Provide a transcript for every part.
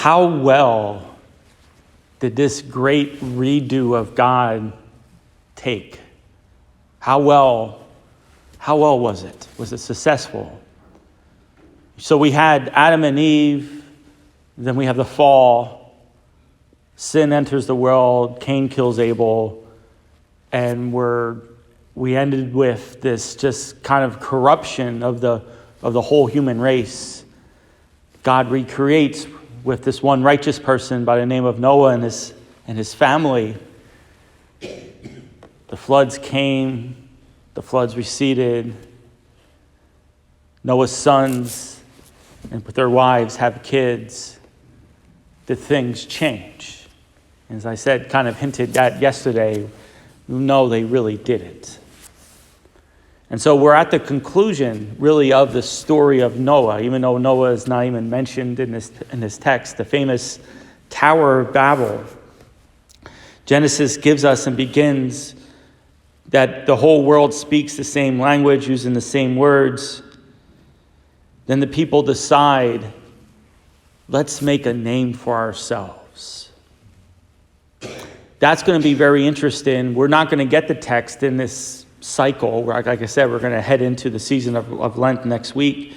how well did this great redo of God take? How well was it? Was it successful? So we had Adam and Eve, then we have the fall. Sin enters the world, Cain kills Abel, and we ended with this just kind of corruption of the whole human race. God recreates with this one righteous person by the name of Noah and his family. The floods came, the floods receded. Noah's sons and with their wives have kids. The things change. As I said, kind of hinted at yesterday, no, they really didn't. And so we're at the conclusion, really, of the story of Noah, even though Noah is not even mentioned in this text, the famous Tower of Babel. Genesis gives us and begins that the whole world speaks the same language, using the same words. Then the people decide, let's make a name for ourselves. That's going to be very interesting. We're not going to get the text in this cycle. Like I said, we're going to head into the season of Lent next week.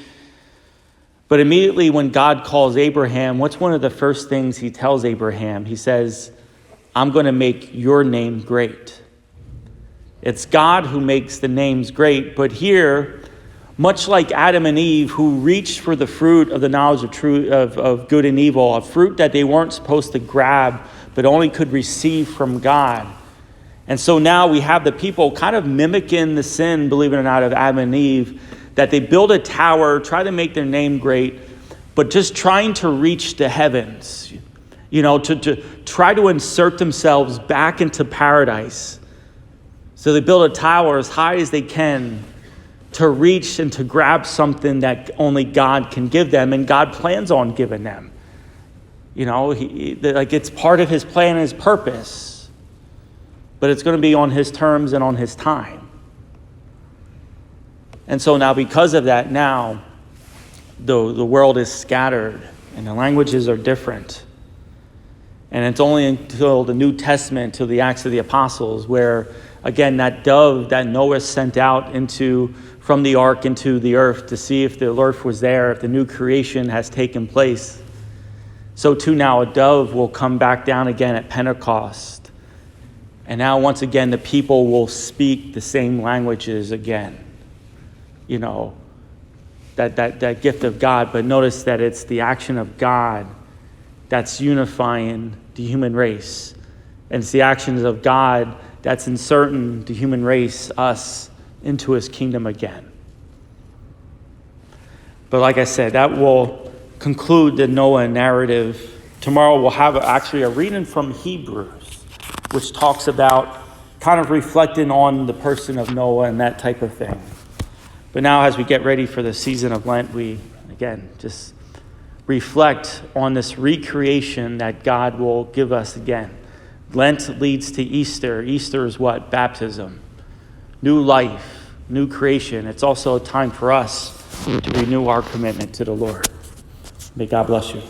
But immediately when God calls Abraham, what's one of the first things he tells Abraham? He says, I'm going to make your name great. It's God who makes the names great. But here, much like Adam and Eve, who reached for the fruit of the knowledge of good and evil, a fruit that they weren't supposed to grab, but only could receive from God. And so now we have the people kind of mimicking the sin, believe it or not, of Adam and Eve, that they build a tower, try to make their name great, but just trying to reach the heavens, to try to insert themselves back into paradise. So they build a tower as high as they can to reach and to grab something that only God can give them, and God plans on giving them. It's part of his plan and his purpose, but it's going to be on his terms and on his time. And so now, because of that, now the world is scattered and the languages are different. And it's only until the New Testament, till the Acts of the Apostles, where, again, that dove that Noah sent out from the ark into the earth to see if the earth was there, if the new creation has taken place. So too now a dove will come back down again at Pentecost. And now once again the people will speak the same languages again. That gift of God. But notice that it's the action of God that's unifying the human race. And it's the actions of God that's inserting the human race, us, into his kingdom again. But like I said, that will conclude the Noah narrative. Tomorrow we'll have actually a reading from Hebrews, which talks about kind of reflecting on the person of Noah and that type of thing. But now as we get ready for the season of Lent, we, again, just reflect on this recreation that God will give us again. Lent leads to Easter. Easter is what? Baptism. New life, new creation. It's also a time for us to renew our commitment to the Lord. May God bless you.